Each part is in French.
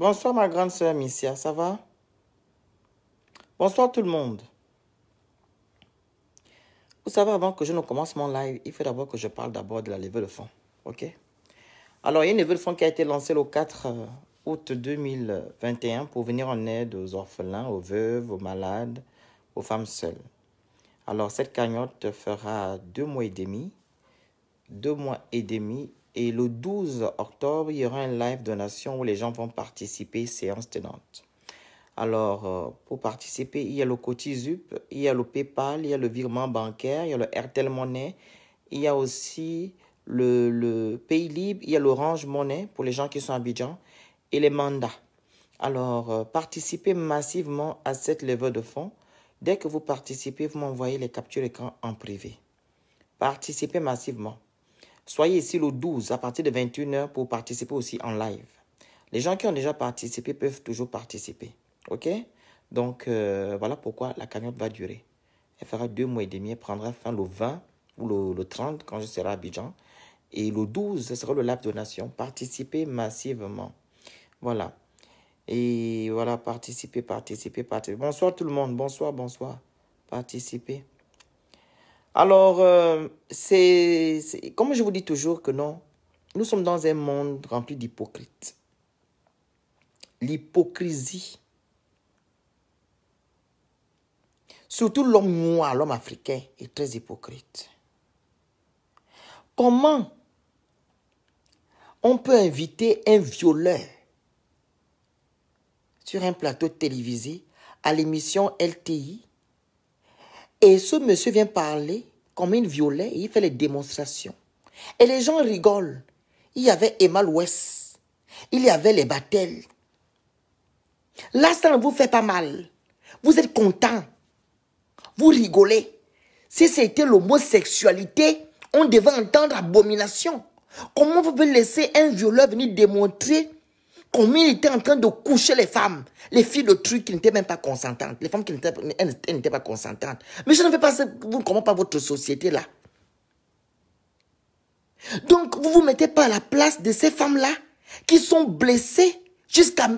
Bonsoir ma grande sœur Missia, ça va? Bonsoir tout le monde. Vous savez, avant que je ne commence mon live, il faut d'abord que je parle d'abord de la levée de fonds. Ok? Alors, il y a une levée de fonds qui a été lancée le 4 août 2021 pour venir en aide aux orphelins, aux veuves, aux malades, aux femmes seules. Alors, cette cagnotte fera 2 mois et demi. 2 mois et demi. Et le 12 octobre, il y aura un live donation où les gens vont participer, séance tenante. Alors, pour participer, il y a le Cotizup, il y a le PayPal, il y a le virement bancaire, il y a le Airtel Money, il y a aussi le Paylib, il y a l'Orange Money pour les gens qui sont à Abidjan et les mandats. Alors, participez massivement à cette levée de fonds. Dès que vous participez, vous m'envoyez les captures d'écran en privé. Participez massivement. Soyez ici le 12 à partir de 21h pour participer aussi en live. Les gens qui ont déjà participé peuvent toujours participer. Ok? Donc, voilà pourquoi la cagnotte va durer. Elle fera 2 mois et demi. Elle prendra fin le 20 ou le 30 quand je serai à Abidjan. Et le 12, ce sera le live donation. Participez massivement. Voilà. Et voilà, participez. Bonsoir tout le monde. Bonsoir. Participez. Alors, comme je vous dis toujours que non, nous sommes dans un monde rempli d'hypocrites. L'hypocrisie. Surtout l'homme noir, l'homme africain, est très hypocrite. Comment on peut inviter un violeur sur un plateau télévisé à l'émission LTI et ce monsieur vient parler comme il violait et il fait les démonstrations. Et les gens rigolent. Il y avait Emma West, il y avait les Battels. Là, ça ne vous fait pas mal. Vous êtes content. Vous rigolez. Si c'était l'homosexualité, on devait entendre abomination. Comment vous pouvez laisser un violeur venir démontrer comment il était en train de coucher les femmes, les filles de trucs qui n'étaient même pas consentantes, les femmes qui n'étaient pas consentantes. Mais je ne fais pas ça, vous ne comprenez pas votre société là. Donc, vous ne vous mettez pas à la place de ces femmes-là qui sont blessées jusqu'à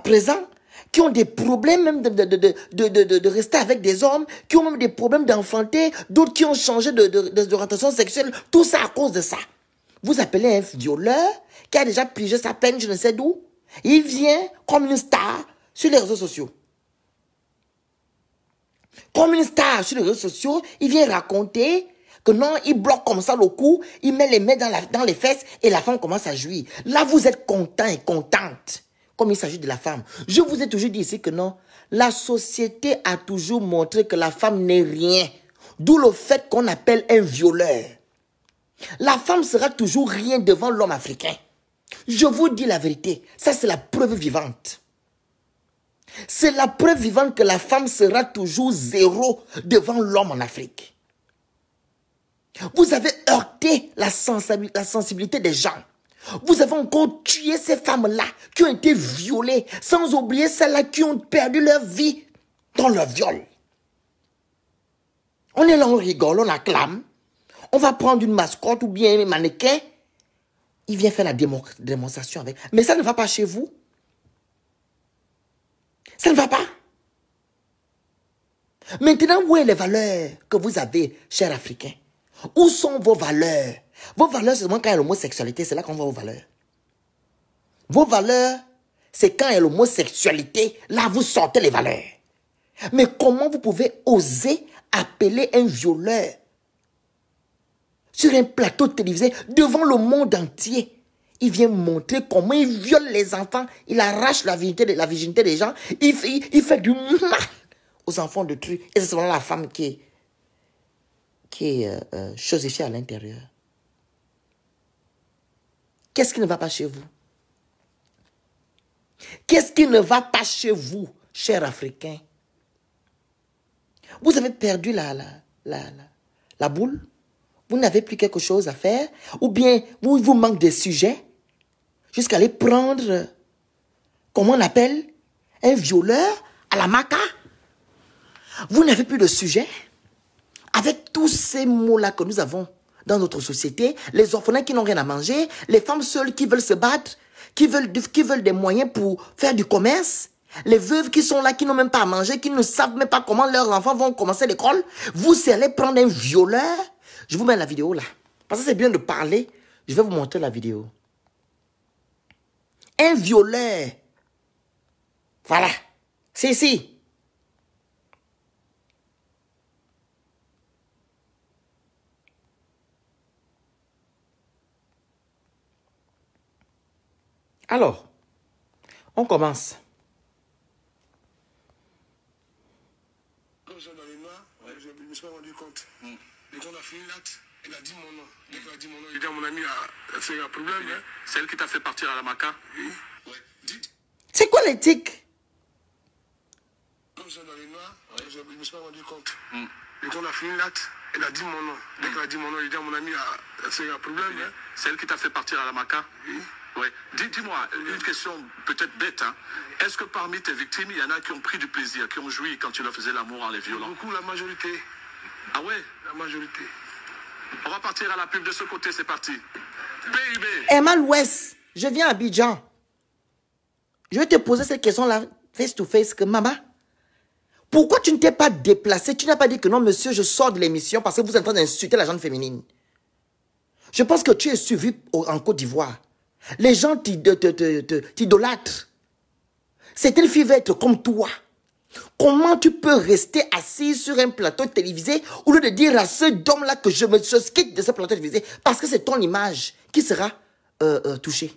présent, qui ont des problèmes même de rester avec des hommes, qui ont même des problèmes d'enfanter, d'autres qui ont changé d'orientation sexuelle, tout ça à cause de ça. Vous appelez un violeur qui a déjà pigé sa peine, je ne sais d'où. Il vient comme une star sur les réseaux sociaux. Comme une star sur les réseaux sociaux, il vient raconter que non, il bloque comme ça le cou, il met les mains dans les fesses et la femme commence à jouir. Là, vous êtes content et contente, comme il s'agit de la femme. Je vous ai toujours dit ici que non, la société a toujours montré que la femme n'est rien. D'où le fait qu'on appelle un violeur. La femme sera toujours rien devant l'homme africain. Je vous dis la vérité, ça c'est la preuve vivante. C'est la preuve vivante que la femme sera toujours zéro devant l'homme en Afrique. Vous avez heurté la sensibilité des gens. Vous avez encore tué ces femmes-là qui ont été violées, sans oublier celles-là qui ont perdu leur vie dans leur viol. On est là, on rigole, on acclame. On va prendre une mascotte ou bien un mannequin. Il vient faire la démonstration avec. Mais ça ne va pas chez vous. Ça ne va pas. Maintenant, où est les valeurs que vous avez, chers Africains? Où sont vos valeurs? Vos valeurs, c'est seulement quand il y a l'homosexualité, c'est là qu'on voit vos valeurs. Vos valeurs, c'est quand il y a l'homosexualité, là vous sortez les valeurs. Mais comment vous pouvez oser appeler un violeur sur un plateau télévisé devant le monde entier? Il vient montrer comment il viole les enfants, il arrache la virginité des gens, il fait du mal aux enfants de trucs. Et c'est seulement la femme qui est chosifiée à l'intérieur. Qu'est-ce qui ne va pas chez vous? Qu'est-ce qui ne va pas chez vous, chers Africains? Vous avez perdu la boule? Vous n'avez plus quelque chose à faire? Ou bien il vous manque des sujets? Jusqu'à aller prendre, comment on appelle, un violeur à la maca? Vous n'avez plus de sujet? Avec tous ces mots-là que nous avons dans notre société, les orphelins qui n'ont rien à manger, les femmes seules qui veulent se battre, qui veulent des moyens pour faire du commerce, les veuves qui sont là, qui n'ont même pas à manger, qui ne savent même pas comment leurs enfants vont commencer l'école, vous allez prendre un violeur. Je vous mets la vidéo là. Parce que c'est bien de parler. Je vais vous montrer la vidéo. Un violeur. Voilà. C'est ici. Alors, on commence. Quand je suis dans les noirs, je me suis pas rendu compte. Et quand on a fini l'acte, il a dit mon nom. Dès qu'il a dit mon nom, il dit à mon ami, c'est un problème. Hein? C'est elle qui t'a fait partir à la Maca? Oui. Ouais. C'est quoi l'éthique? Quand je suis dans les noirs, je me suis pas rendu compte. Et quand on a fini l'acte, il a dit mon nom. Dès qu'il a dit mon nom, il dit à mon ami, c'est un problème. Hein? C'est elle qui t'a fait partir à la Maca? Oui. Ouais. Dis-moi, une question peut-être bête. Hein. Est-ce que parmi tes victimes, il y en a qui ont pris du plaisir, qui ont joui quand tu leur faisais l'amour en les violant? Beaucoup, la majorité. Ah ouais? La majorité. On va partir à la pub de ce côté, c'est parti. PIB. Emma l'Ouest, je viens à Abidjan. Je vais te poser cette question-là, face to face, que maman, pourquoi tu ne t'es pas déplacé? Tu n'as pas dit que non, monsieur, je sors de l'émission parce que vous êtes en train d'insulter la gente féminine. Je pense que tu es suivi en Côte d'Ivoire. Les gens t'idolâtrent. Cette fille va être comme toi. Comment tu peux rester assis sur un plateau télévisé au lieu de dire à ce homme-là que je me quitte de ce plateau télévisé parce que c'est ton image qui sera touchée.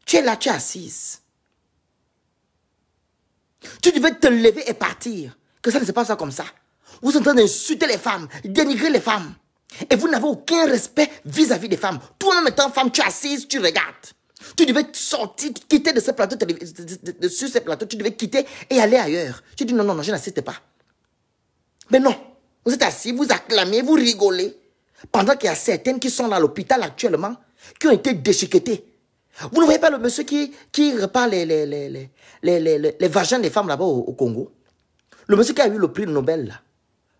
Tu es là, tu es assise. Tu devais te lever et partir. Que ça ne se passe pas comme ça. Vous êtes en train d'insulter les femmes, dénigrer les femmes. Et vous n'avez aucun respect vis-à-vis des femmes. Toi-même étant femme, tu es assise, tu regardes. Tu devais sortir, quitter de ce plateau, sur ce plateau, tu devais quitter et aller ailleurs. Tu dis non, non, non, je n'assiste pas. Mais non, vous êtes assis, vous acclamez, vous rigolez. Pendant qu'il y a certaines qui sont là à l'hôpital actuellement, qui ont été déchiquetées. Vous ne voyez pas le monsieur qui repart les vagins des femmes là-bas au Congo? Le monsieur qui a eu le prix Nobel là.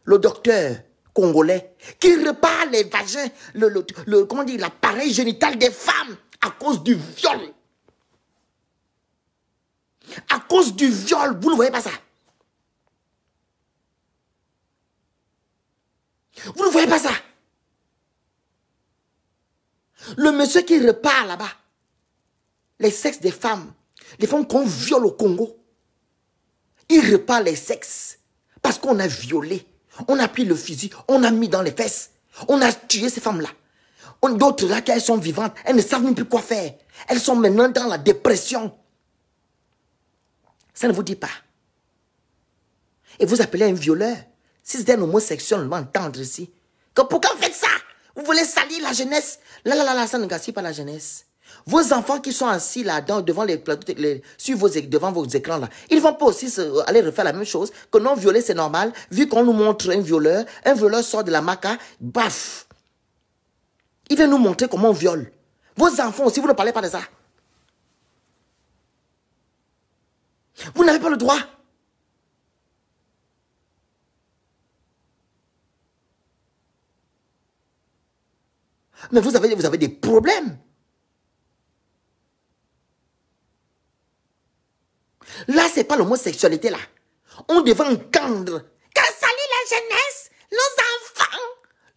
Le docteur congolais qui repart les vagins, comment dire, l'appareil génital des femmes à cause du viol. À cause du viol, vous ne voyez pas ça? Vous ne voyez pas ça? Le monsieur qui repart là-bas, les sexes des femmes, les femmes qu'on viole au Congo, il repart les sexes parce qu'on a violé. On a pris le fusil, on a mis dans les fesses. On a tué ces femmes-là. D'autres là, elles sont vivantes, elles ne savent même plus quoi faire. Elles sont maintenant dans la dépression. Ça ne vous dit pas. Et vous appelez un violeur. Si c'était un homosexuel, on va entendre ici. Que pourquoi vous faites ça? Vous voulez salir la jeunesse? Là, ça ne gaspille pas la jeunesse. Vos enfants qui sont assis là devant les plateaux, devant vos écrans là, ils ne vont pas aussi aller refaire la même chose. Que non, violer c'est normal. Vu qu'on nous montre un violeur sort de la maca, baf. Il vient nous montrer comment on viole. Vos enfants aussi, vous ne parlez pas de ça. Vous n'avez pas le droit. Mais vous avez des problèmes. Là, ce n'est pas l'homosexualité, là. On devait entendre. Quand salit la jeunesse, nos enfants.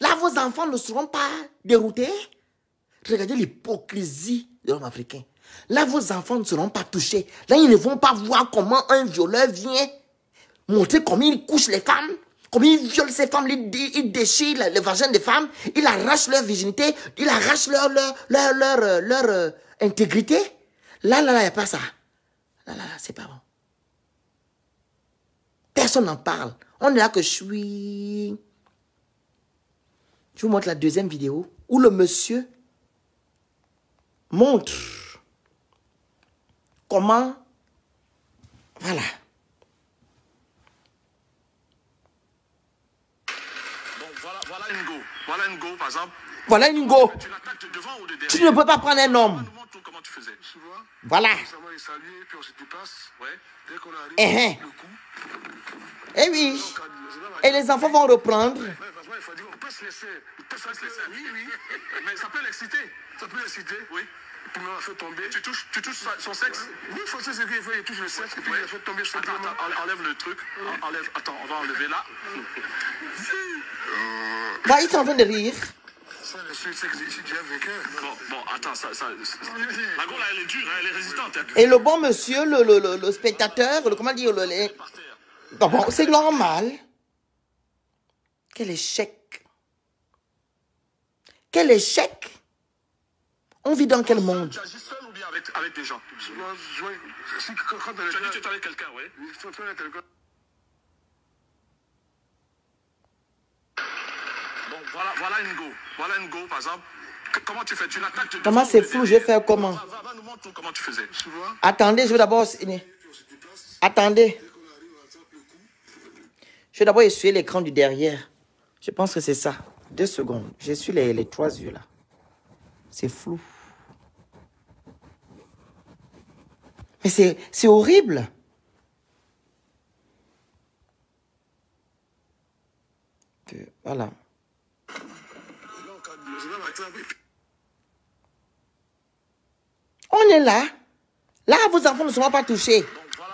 Là, vos enfants ne seront pas déroutés. Regardez l'hypocrisie de l'homme africain. Là, vos enfants ne seront pas touchés. Là, ils ne vont pas voir comment un violeur vient montrer comment il couche les femmes, comment il viole ces femmes, il déchire le vagin des femmes, il arrache leur virginité, il arrache leur intégrité. Là, il n'y a pas ça. Là, c'est pas bon. Personne n'en parle. On est là que je suis. Je vous montre la deuxième vidéo où le monsieur montre comment. Voilà. Bon, voilà une go. Voilà une go, par exemple. Voilà une go. Tu l'attaques de devant ou de derrière? Tu ne peux pas prendre un homme. Montre comment tu faisais. Souvent, Voilà. il salue, puis on se dépasse. Ouais. Dès qu'on arrive, le coup. Eh oui. Et les enfants vont reprendre. Ouais, franchement, il faut dire, on peut se laisser. On peut se laisser. Oui. Mais ça peut l'exciter. Ça peut l'exciter. Oui. puis il m'a fait tomber. Tu touches son sexe? Oui, il faut ce qu'il fait, il touche le sexe, et puis il a fait tomber simplement. Attends, enlève le truc. Enlève, attends, on va enlever là. Bah, ils sont en train de rire. Ça, le seul sexe ici, tu as vécu. Bon, attends, la go là, elle est dure, hein, elle est résistante. Hein. Et le bon monsieur, le spectateur, comment dire, Par terre. non, bon, c'est normal. Quel échec. Quel échec. On vit dans quel monde? Tu agis seul ou bien avec des gens? Moi, si, quand Tu as dit que tu étais avec quelqu'un, oui. il faut faire quelqu'un. Bon, voilà une go. Voilà une go, par exemple. Comment tu fais? Tu l'attaques de Comment devant c'est ou de flou, je derrière? vais faire comment? Va nous montre comment tu faisais. Tu vois? Attendez, je vais d'abord... Attendez. Je vais d'abord essuyer l'écran du derrière. Je pense que c'est ça. 2 secondes. J'essuie les 3 yeux là. C'est flou. Mais c'est horrible. Voilà. On est là. Là, vos enfants ne seront pas touchés. Donc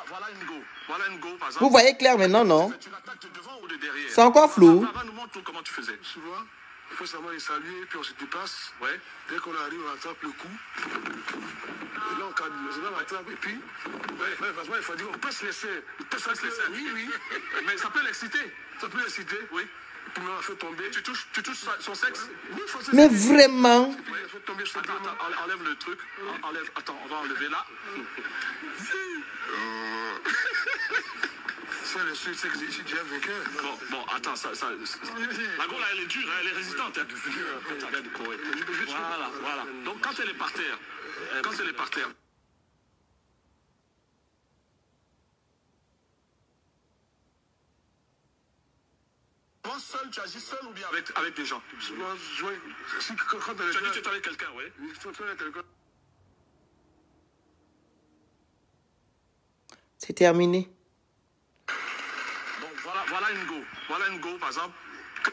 voilà une go. Voilà une go, par exemple. Vous voyez clair maintenant, non? Tu l'attaques de devant ou de derrière? C'est encore flou. Va nous montre comment tu faisais. Tu vois? Il faut seulement les saluer, puis on se dépasse. Ouais. Dès qu'on arrive, on attrape le coup. Et là, on cadre. On attrape, et puis... Ouais, franchement, il faut dire, on peut se laisser. Il peut se laisser. Oui. Mais ça peut l'exciter. Ça peut l'exciter. Oui. Puis il m'a fait tomber. Tu touches son sexe? Oui, il faut se Mais laisser. vraiment. Puis il a fait tomber Attends, simplement. enlève le truc. Attends, on va enlever là. Ça, le seul sexe ici, tu as vécu. Bon, attends, la go là, elle est dure, hein, elle est résistante. Hein. Voilà. Donc quand elle est par terre, Comment seul, tu agis seul ou bien avec des gens? Moi, si, quand on Tu as dit que tu étais avec quelqu'un, oui. il faut faire quelqu'un. C'est terminé. Bon, voilà une go. Voilà une go, par exemple.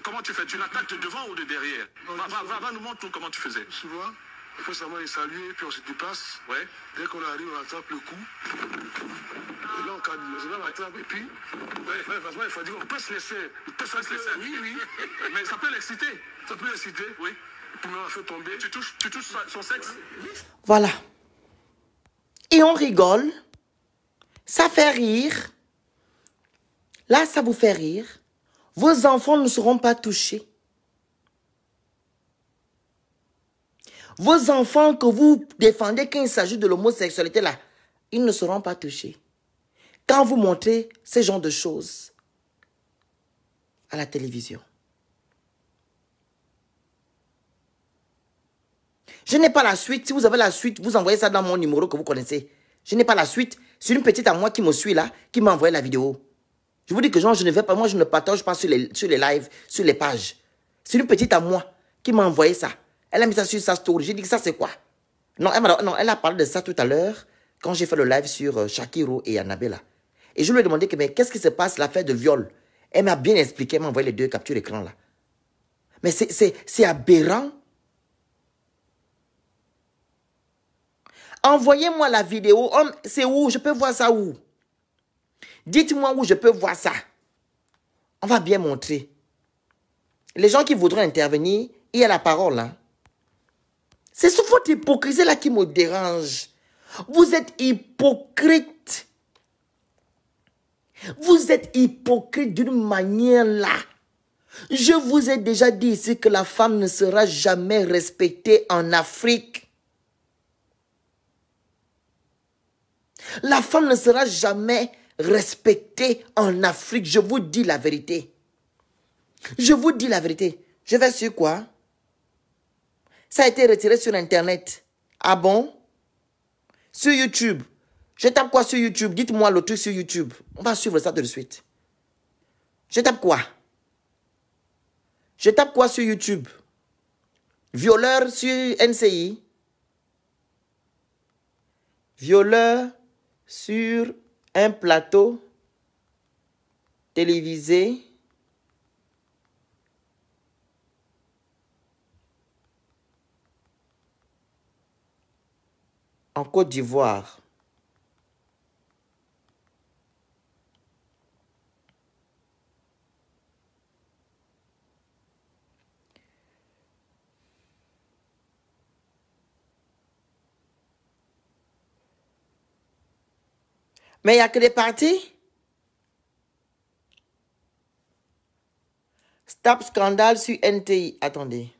Comment tu fais? Tu l'attaques de devant ou de derrière? Va nous montre comment tu faisais. Tu vois? Il faut seulement les saluer, puis on se dépasse. Ouais. Dès qu'on arrive, on attrape le coup. Et là, on cadre. On attrape, et puis... Ouais, franchement, il faut dire, on peut se laisser. Il peut se laisser. Oui. Mais ça peut l'exciter. Ça peut l'exciter. Oui. Puis il m'a fait tomber. Tu touches son sexe? Voilà. Et on rigole. Ça fait rire. Là, ça vous fait rire. Vos enfants ne seront pas touchés. Vos enfants que vous défendez quand il s'agit de l'homosexualité, là, ils ne seront pas touchés. Quand vous montrez ce genre de choses à la télévision. Je n'ai pas la suite. Si vous avez la suite, vous envoyez ça dans mon numéro que vous connaissez. Je n'ai pas la suite. C'est une petite à moi qui me suit là, qui m'a envoyé la vidéo. Je vous dis que genre, je ne vais pas, moi je ne partage pas sur les lives, sur les pages. C'est une petite à moi qui m'a envoyé ça. Elle a mis ça sur sa story. J'ai dit que ça c'est quoi? Non, elle a parlé de ça tout à l'heure quand j'ai fait le live sur Shakiro et Annabella. Et je lui ai demandé que mais qu'est-ce qui se passe, l'affaire de viol? Elle m'a bien expliqué, elle m'a envoyé les 2 captures d'écran là. Mais c'est aberrant. Envoyez-moi la vidéo. C'est où? Je peux voir ça où? Dites-moi où je peux voir ça. On va bien montrer. Les gens qui voudront intervenir, il y a la parole. Hein? C'est ce votre hypocrisie là qui me dérange. Vous êtes hypocrite. Vous êtes hypocrite d'une manière là. Je vous ai déjà dit ici que la femme ne sera jamais respectée en Afrique. La femme ne sera jamais respectée en Afrique. Je vous dis la vérité. Je vous dis la vérité. Je vais sur quoi? Ça a été retiré sur Internet. Ah bon? Sur YouTube. Je tape quoi sur YouTube? Dites-moi le truc sur YouTube. On va suivre ça tout de suite. Je tape quoi? Je tape quoi sur YouTube? Violeur sur NCI. Violeur sur un plateau télévisé. en Côte d'Ivoire. Mais il n'y a que des parties. Stop scandale sur NTI. Attendez.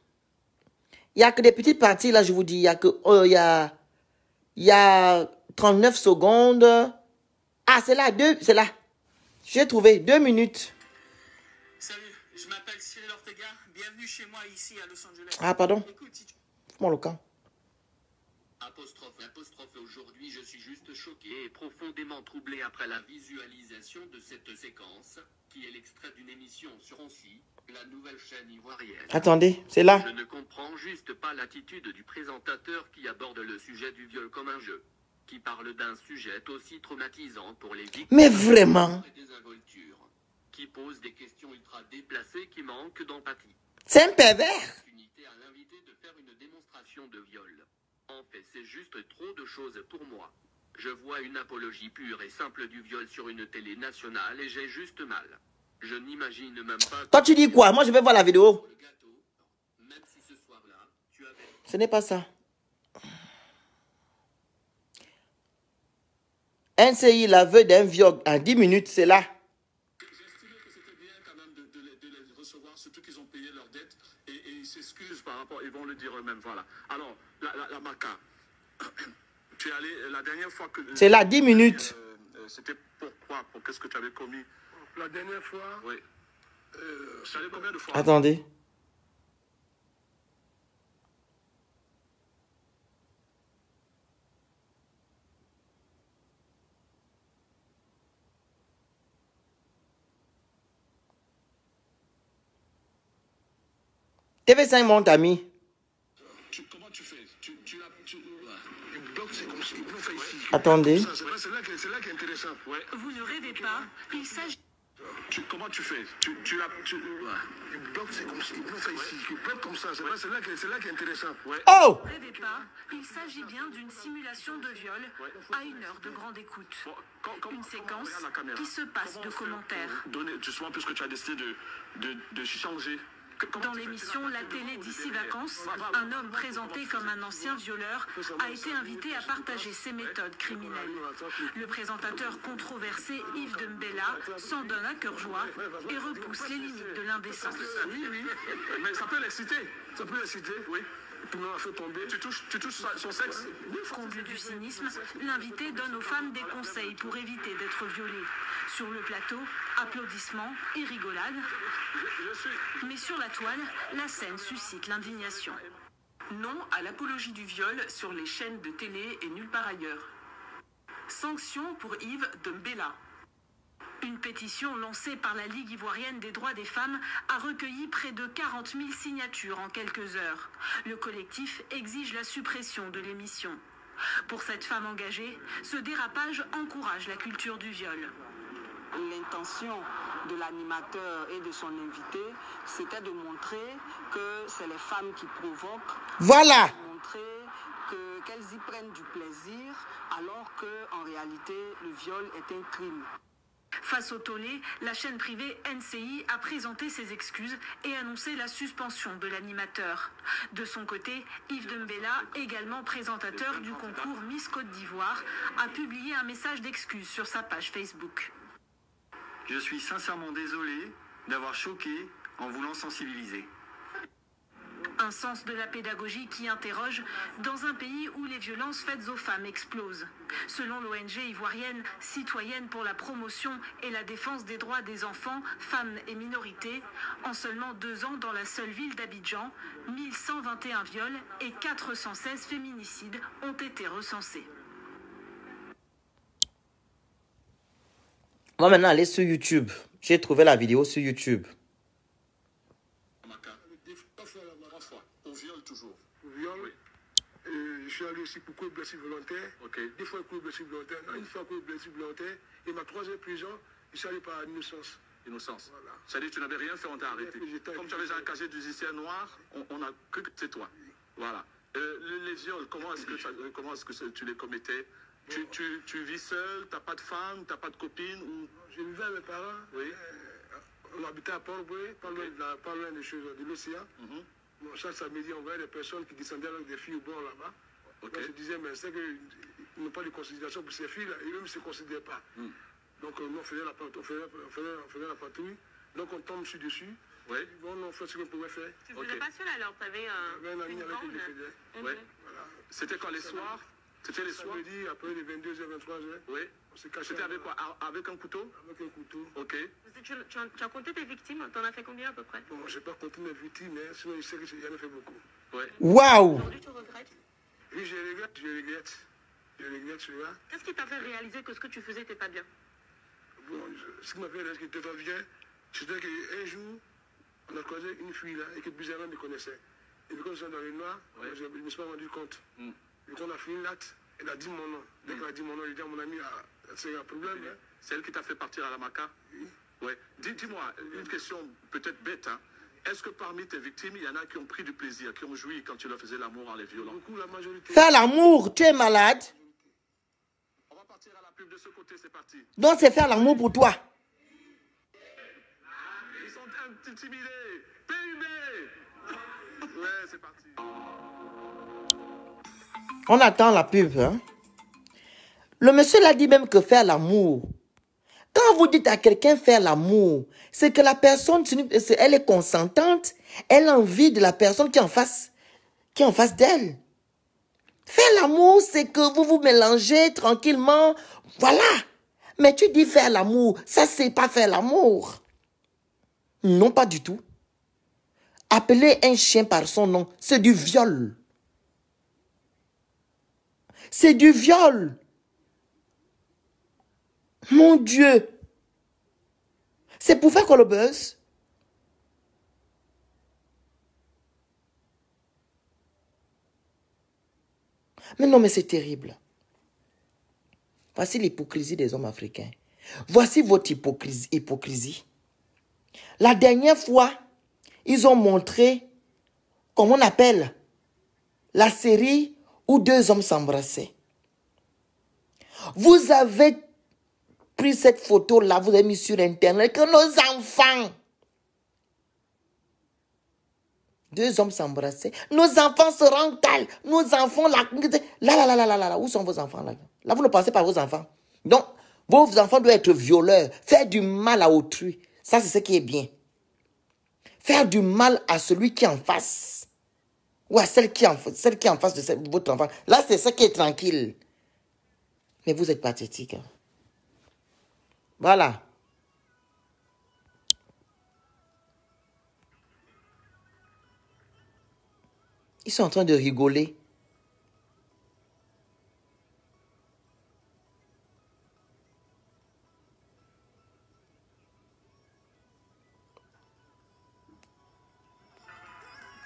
Il n'y a que des petites parties, là, je vous dis. Il y a que... il y a 39 secondes. Ah, c'est là, c'est là. J'ai trouvé 2 minutes. Salut, je m'appelle Cyril Ortega. Bienvenue chez moi ici à Los Angeles. Ah, pardon. Écoute, si tu... Fous-moi le camp. Apostrophe, aujourd'hui je suis juste choqué et profondément troublé après la visualisation de cette séquence, qui est l'extrait d'une émission sur Annecy, la nouvelle chaîne ivoirienne. Attendez, c'est là. Je ne comprends juste pas l'attitude du présentateur qui aborde le sujet du viol comme un jeu, qui parle d'un sujet aussi traumatisant pour les victimes. Mais vraiment. Et des involtures, qui pose des questions ultra déplacées qui manquent d'empathie. C'est un pervers. Unité à l'invité de faire une démonstration de viol. En fait, c'est juste trop de choses pour moi. Je vois une apologie pure et simple du viol sur une télé nationale et j'ai juste mal. Je n'imagine même pas... Toi, tu dis quoi? Moi, je vais voir la vidéo. Le gâteau, même si ce soir-là, tu avais... Ce n'est pas ça. NCI, l'aveu d'un viol en 10 minutes, c'est là. J'ai estimé que c'était bien quand même de les recevoir, surtout qu'ils ont payé leurs dettes et ils s'excusent par rapport, ils vont le dire eux-mêmes, voilà. Alors, la Maca, tu es allé la dernière fois que... C'est là, 10 minutes. C'était pourquoi? Pour qu'est-ce que tu avais commis? La dernière fois, Oui. Tu allé combien de fois? Attendez. TV5, mon ami. Comment tu fais? il bloque, c'est comme ça. Il bloque ici. Attendez. C'est là qui est intéressant. Ouais. Vous ne rêvez pas, il s'agit... Comment tu fais? Il bloque, c'est comme ça. Il bloque ici. Il bloque comme ça. C'est là qui est intéressant. Ouais. Oh! Ne rêvez pas, il s'agit bien d'une simulation de viol à 1 heure de grande écoute. Bon, Une séquence regarde la caméra. qui se passe Comment de on fait commentaires. pour donner, justement, puisque tu as décidé de changer. Dans l'émission La télé d'ici vacances, un homme présenté comme un ancien violeur a été invité à partager ses méthodes criminelles. Le présentateur controversé Yves Dembella s'en donne à cœur joie et repousse les limites de l'indécence. Oui. Mais ça peut l'exciter. Ça peut l'exciter. Oui. Tout le monde a fait tomber. Tu touches son sexe. Comble du cynisme, l'invité donne aux femmes des conseils pour éviter d'être violées. Sur le plateau, applaudissements et rigolades. Mais sur la toile, la scène suscite l'indignation. Non à l'apologie du viol sur les chaînes de télé et nulle part ailleurs. Sanction pour Yves Dembella. Une pétition lancée par la Ligue ivoirienne des droits des femmes a recueilli près de 40 000 signatures en quelques heures. Le collectif exige la suppression de l'émission. Pour cette femme engagée, ce dérapage encourage la culture du viol. L'intention de l'animateur et de son invité, c'était de montrer que c'est les femmes qui provoquent. Voilà. Montrer qu'elles y prennent du plaisir, alors qu'en réalité, le viol est un crime. Face au tollé, la chaîne privée NCI a présenté ses excuses et annoncé la suspension de l'animateur. De son côté, Yves Dembella, également présentateur du concours Miss Côte d'Ivoire, a publié un message d'excuse sur sa page Facebook. Je suis sincèrement désolé d'avoir choqué en voulant sensibiliser. Un sens de la pédagogie qui interroge dans un pays où les violences faites aux femmes explosent. Selon l'ONG ivoirienne Citoyenne pour la promotion et la défense des droits des enfants, femmes et minorités, en seulement 2 ans dans la seule ville d'Abidjan, 1121 viols et 416 féminicides ont été recensés. On va maintenant aller sur YouTube. J'ai trouvé la vidéo sur YouTube. Trois fois. On viole toujours. Viol. Oui. Je suis allé aussi pour coup de blessure volontaire. Ok. 2 fois coup de blessure volontaire. Non, 1 fois coup de blessure volontaire. Et ma 3e prison, je suis allé par innocence. Innocence. Voilà. C'est-à-dire que tu n'avais rien fait, on t'a arrêté. J'étais Comme tu avais un casier judiciaire noir, on a cru que c'est toi. Voilà. Les viols, comment est-ce que tu les commettais? Tu vis seul, t'as pas de femme, t'as pas de copine ou... Je vivais avec mes parents. Oui. On habitait à Port-Boué, pas loin de l'océan. Bon, chaque samedi, on voyait des personnes qui descendaient avec des filles au bord là-bas. Okay. Je disais, mais c'est qu'ils n'ont pas de considération pour ces filles-là, et eux ne se considèrent pas. Donc, nous, on faisait la patrouille. Donc, on tombe dessus. Oui. Bon, on fait ce qu'on pouvait faire. Tu ne faisais pas seul alors? Tu avais un ami une avec qui bande? je faisais. Oui. Voilà. C'était quand les soirs? C'était les soirs? Samedi, après les 22h, 23h. Oui. On s'est caché. C'était avec quoi? Avec un couteau? Avec un couteau. Ok. Tu as compté tes victimes? Tu en as fait combien à peu près? Bon, je n'ai pas compté mes victimes, mais sinon, je sais que j'en ai fait beaucoup. Ouais. Waouh! Aujourd'hui, tu regrettes? Oui, je regrette. Je regrette cela. Qu'est-ce qui t'a fait réaliser que ce que tu faisais n'était pas bien? Bon, ce qui m'a fait réaliser que c'était pas bien, c'était qu'un jour, on a croisé une fille là, et que bizarrement me connaissait. Et puis quand nous sommes dans les noirs, je ne me suis pas rendu compte. Et quand on a fini l'acte, elle a dit mon nom. Dès qu'elle a dit mon nom, j'ai dit à mon ami, c'est un problème. Hein. C'est elle qui t'a fait partir à la Maca? Oui. Ouais. Dis-moi, une question peut-être bête, hein. Est-ce que parmi tes victimes, il y en a qui ont pris du plaisir, qui ont joui quand tu leur faisais l'amour en les violant? Beaucoup, la majorité. Faire l'amour, tu es malade. On va partir à la pub de ce côté, c'est parti. Donc c'est faire l'amour pour toi. Ils sont intimidés. PUB. Ouais, c'est parti. On attend la pub. Hein? Le monsieur l'a dit même que faire l'amour. Quand vous dites à quelqu'un faire l'amour, c'est que la personne, elle est consentante, elle a envie de la personne qui est en face d'elle. Faire l'amour, c'est que vous vous mélangez tranquillement. Voilà. Mais tu dis faire l'amour, ça c'est pas faire l'amour. Non, pas du tout. Appeler un chien par son nom, c'est du viol. C'est du viol. Mon Dieu. C'est pour faire quoi le buzz? Mais non, mais c'est terrible. Voici l'hypocrisie des hommes africains. Voici votre hypocrisie. La dernière fois, ils ont montré, comme on appelle, la série où deux hommes s'embrassaient. Vous avez pris cette photo-là, vous avez mis sur Internet, que nos enfants, deux hommes s'embrassaient, nos enfants se rendent calmes, nos enfants, là, où sont vos enfants là? Là, vous ne pensez pas à vos enfants. Donc, vos enfants doivent être violeurs, faire du mal à autrui. Ça, c'est ce qui est bien. Faire du mal à celui qui est en face. Ou à celle qui est en face de votre enfant. Là, c'est ce qui est tranquille. Mais vous êtes pathétique. Hein? Voilà. Ils sont en train de rigoler.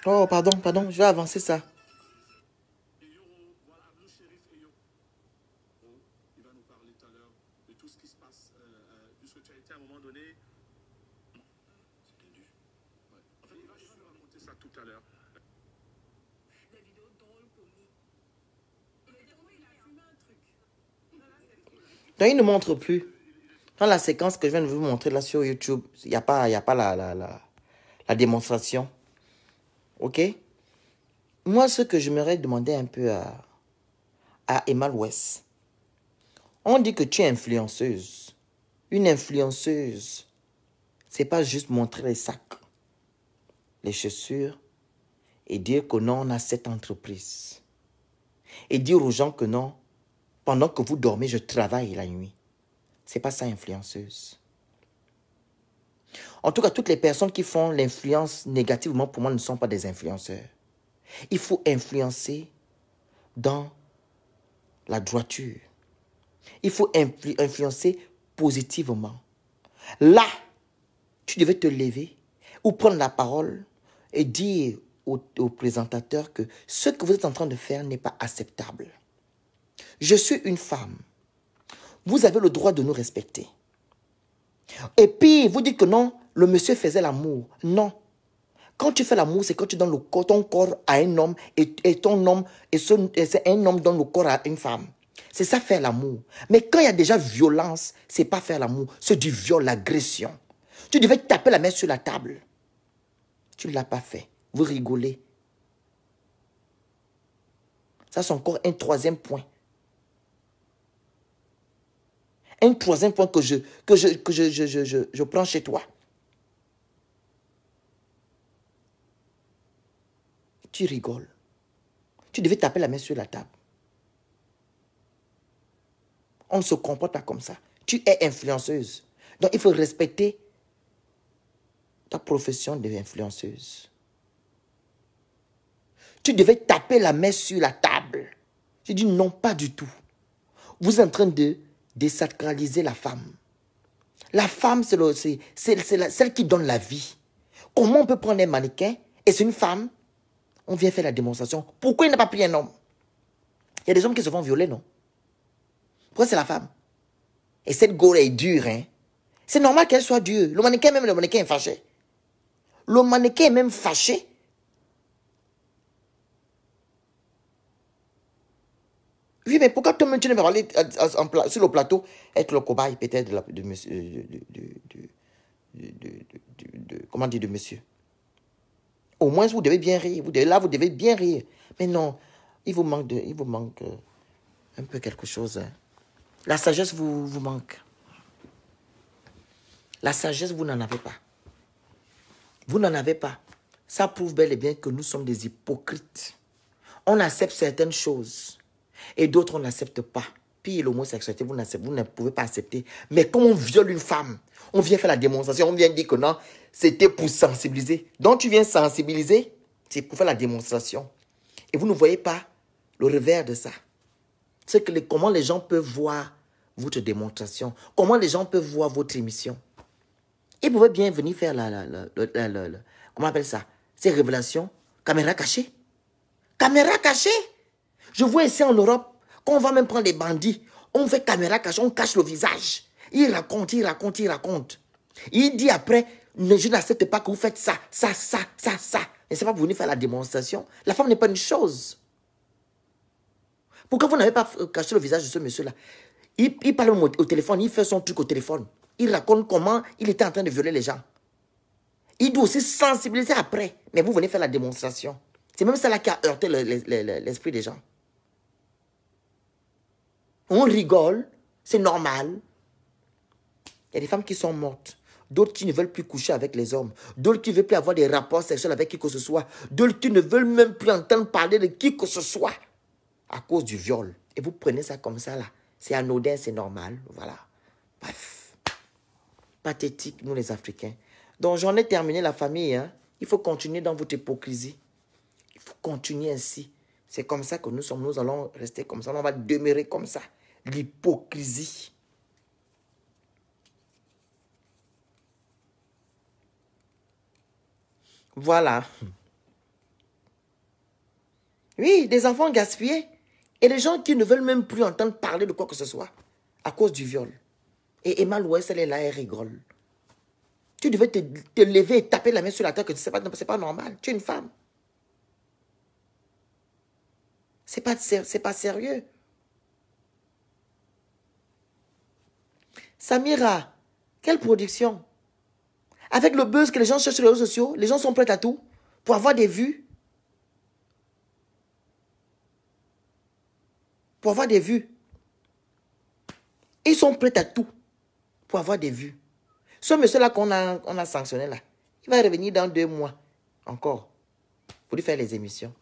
Oh, pardon, je vais avancer ça. Il va nous parler tout à l'heure de tout ce qui se passe, puisque tu as été à un moment donné. C'est tendu. Ouais. En fait, il va nous raconter ça tout à l'heure. Des vidéos drôles, comiques. Il a dit comment il a fumé un truc. Donc, il ne montre plus. Dans la séquence que je viens de vous montrer là sur YouTube, il n'y a pas la démonstration. Ok? Moi, ce que j'aimerais demander un peu à Emma West. On dit que tu es influenceuse. Une influenceuse, c'est pas juste montrer les sacs, les chaussures et dire que non, on a cette entreprise. Et dire aux gens que non, pendant que vous dormez, je travaille la nuit. C'est pas ça, influenceuse. En tout cas, toutes les personnes qui font l'influence négativement, pour moi, ne sont pas des influenceurs. Il faut influencer dans la droiture. Il faut influencer positivement. Là, tu devais te lever ou prendre la parole et dire au présentateur que ce que vous êtes en train de faire n'est pas acceptable. Je suis une femme. Vous avez le droit de nous respecter. Et puis, vous dites que non, le monsieur faisait l'amour. Non. Quand tu fais l'amour, c'est quand tu donnes ton corps à un homme et ton homme, c'est un homme donne le corps à une femme. C'est ça faire l'amour. Mais quand il y a déjà violence, c'est pas faire l'amour, c'est du viol, l'agression. Tu devais taper la main sur la table. Tu ne l'as pas fait. Vous rigolez. Ça, c'est encore un troisième point. Un troisième point que je prends chez toi. Tu rigoles. Tu devais taper la main sur la table. On ne se comporte pas comme ça. Tu es influenceuse. Donc, il faut respecter ta profession d'influenceuse. Tu devais taper la main sur la table. Je dis non, pas du tout. Vous êtes en train de désacraliser la femme. La femme, c'est celle qui donne la vie. Comment on peut prendre un mannequin et c'est une femme? On vient faire la démonstration. Pourquoi il n'a pas pris un homme? Il y a des hommes qui se font violer, non? Pourquoi c'est la femme? Et cette go est dure, hein? C'est normal qu'elle soit dure. Le mannequin est fâché. Le mannequin est même fâché. Oui, mais pourquoi toi tu ne vas pas aller sur le plateau être le cobaye peut-être de monsieur, comment dire, de monsieur? Au moins, vous devez bien rire. Vous devez bien rire. Mais non, il vous manque un peu quelque chose. Hein. La sagesse vous manque. La sagesse, vous n'en avez pas. Vous n'en avez pas. Ça prouve bel et bien que nous sommes des hypocrites. On accepte certaines choses et d'autres on n'accepte pas. Puis l'homosexualité, vous ne pouvez pas accepter. Mais comme on viole une femme, on vient faire la démonstration, on vient dire que non, c'était pour sensibiliser. Donc tu viens sensibiliser, c'est pour faire la démonstration. Et vous ne voyez pas le revers de ça. C'est que comment les gens peuvent voir votre démonstration, comment les gens peuvent voir votre émission. Ils pouvaient bien venir faire comment on appelle ça? Ces révélations, caméra cachée. Caméra cachée. Je vois ici en Europe, quand on va même prendre des bandits, on fait caméra cachée, on cache le visage. Il raconte. Il dit après, je n'accepte pas que vous faites ça. Et c'est pas pour venir faire la démonstration. La femme n'est pas une chose. Pourquoi vous n'avez pas caché le visage de ce monsieur-là? Il parle au téléphone, il fait son truc au téléphone. Il raconte comment il était en train de violer les gens. Il doit aussi sensibiliser après. Mais vous venez faire la démonstration. C'est même ça là qui a heurté l'esprit des gens. On rigole, c'est normal. Il y a des femmes qui sont mortes. D'autres qui ne veulent plus coucher avec les hommes. D'autres qui ne veulent plus avoir des rapports sexuels avec qui que ce soit. D'autres qui ne veulent même plus entendre parler de qui que ce soit. À cause du viol. Et vous prenez ça comme ça là. C'est anodin, c'est normal. Voilà. Bref. Pathétique, nous les Africains. Donc j'en ai terminé la famille. Hein. Il faut continuer dans votre hypocrisie. Il faut continuer ainsi. C'est comme ça que nous sommes. Nous allons rester comme ça. On va demeurer comme ça. L'hypocrisie. Voilà. Oui, des enfants gaspillés. Et des gens qui ne veulent même plus entendre parler de quoi que ce soit. À cause du viol. Et Emma Louès, elle est là, elle rigole. Tu devais te lever et taper la main sur la tête que c'est pas normal. Tu es une femme. C'est pas sérieux. Samira, quelle production? Avec le buzz que les gens cherchent sur les réseaux sociaux, les gens sont prêts à tout pour avoir des vues. Pour avoir des vues. Ils sont prêts à tout pour avoir des vues. Ce monsieur-là qu'on a sanctionné là, il va revenir dans 2 mois encore pour lui faire les émissions.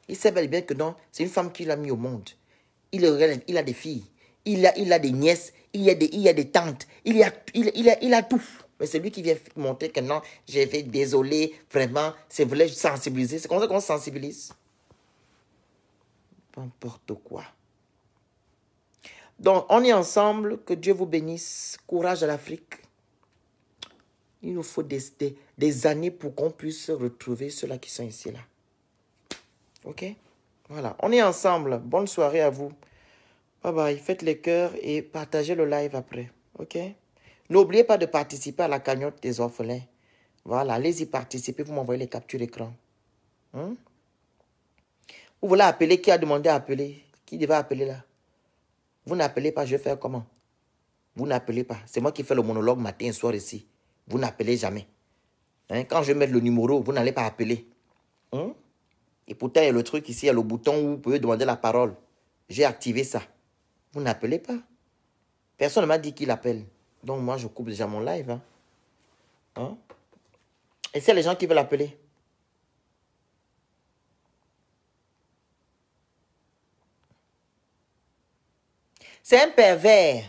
Il sait bel et bien que non, c'est une femme qui l'a mis au monde. Il a des filles, il a des nièces, il y a des tantes, il a tout. Mais c'est lui qui vient montrer que non, j'ai fait désolé, vraiment, c'est voulait sensibiliser. C'est comme ça qu'on sensibilise. N'importe quoi. Donc, on est ensemble. Que Dieu vous bénisse. Courage à l'Afrique. Il nous faut des années pour qu'on puisse retrouver ceux-là qui sont ici, là. Ok? Voilà. On est ensemble. Bonne soirée à vous. Bye bye. Faites les cœurs et partagez le live après. Ok? N'oubliez pas de participer à la cagnotte des orphelins. Voilà, allez-y participer, vous m'envoyez les captures d'écran. Vous voulez appeler, qui a demandé à appeler? Qui devait appeler là? Vous n'appelez pas, je vais faire comment? Vous n'appelez pas. C'est moi qui fais le monologue matin et soir ici. Vous n'appelez jamais. Quand je vais mettre le numéro, vous n'allez pas appeler. Et pourtant, il y a le truc ici, il y a le bouton où vous pouvez demander la parole. J'ai activé ça. Vous n'appelez pas. Personne ne m'a dit qu'il appelle. Donc moi, je coupe déjà mon live. Et c'est les gens qui veulent appeler. C'est un pervers.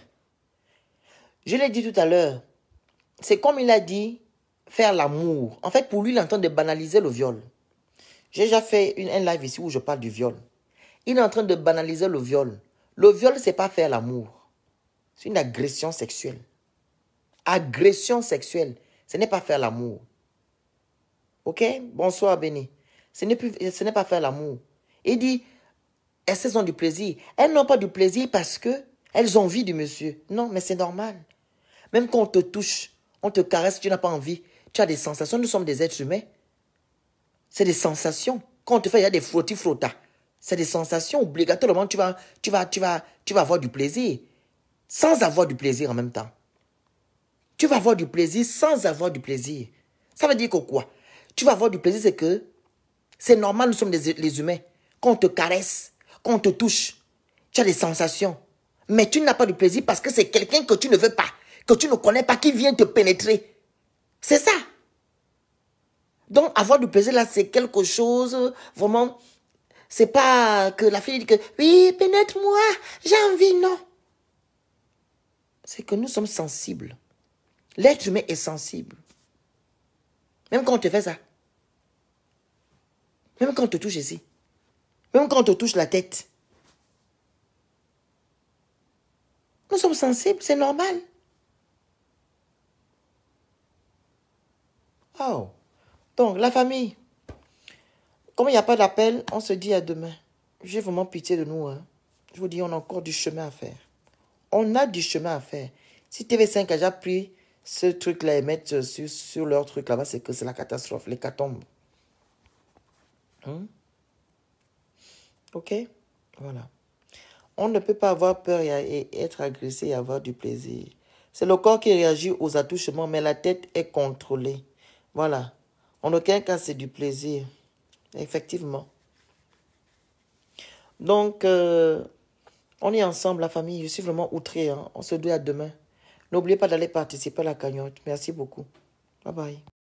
Je l'ai dit tout à l'heure. C'est comme il a dit, faire l'amour. En fait, pour lui, il est en train de banaliser le viol. J'ai déjà fait un live ici où je parle du viol. Il est en train de banaliser le viol. Le viol, ce n'est pas faire l'amour. C'est une agression sexuelle. Agression sexuelle. Ce n'est pas faire l'amour. Ok? Bonsoir, Béni. Ce n'est pas faire l'amour. Il dit, elles ont du plaisir. Elles n'ont pas du plaisir parce que elles ont envie du monsieur. Non, mais c'est normal. Même quand on te touche, on te caresse, tu n'as pas envie. Tu as des sensations. Nous sommes des êtres humains. C'est des sensations. Quand on te fait, il y a des frottis-frottas. C'est des sensations. Obligatoirement, tu vas avoir du plaisir. Sans avoir du plaisir en même temps. Tu vas avoir du plaisir sans avoir du plaisir. Ça veut dire que quoi? Tu vas avoir du plaisir, c'est que c'est normal, nous sommes les humains. Quand on te caresse, quand on te touche, tu as des sensations. Mais tu n'as pas de plaisir parce que c'est quelqu'un que tu ne veux pas, que tu ne connais pas, qui vient te pénétrer. C'est ça. Donc, avoir du plaisir, là, c'est quelque chose, vraiment, c'est pas que la fille dit que, oui, pénètre-moi, j'ai envie, non. C'est que nous sommes sensibles. L'être humain est sensible. Même quand on te fait ça. Même quand on te touche ici. Même quand on te touche la tête. Nous sommes sensibles, c'est normal. Oh. Donc, la famille. Comme il n'y a pas d'appel, on se dit à demain. J'ai vraiment pitié de nous. Je vous dis, on a encore du chemin à faire. On a du chemin à faire. Si TV5 a déjà pris ce truc-là et mettre sur leur truc là-bas, c'est que c'est la catastrophe, l'hécatombe. Ok? Voilà. On ne peut pas avoir peur et être agressé et avoir du plaisir. C'est le corps qui réagit aux attouchements, mais la tête est contrôlée. Voilà. En aucun cas, c'est du plaisir. Effectivement. Donc, on est ensemble, la famille. Je suis vraiment outré. On se dit à demain. N'oubliez pas d'aller participer à la cagnotte. Merci beaucoup. Bye bye.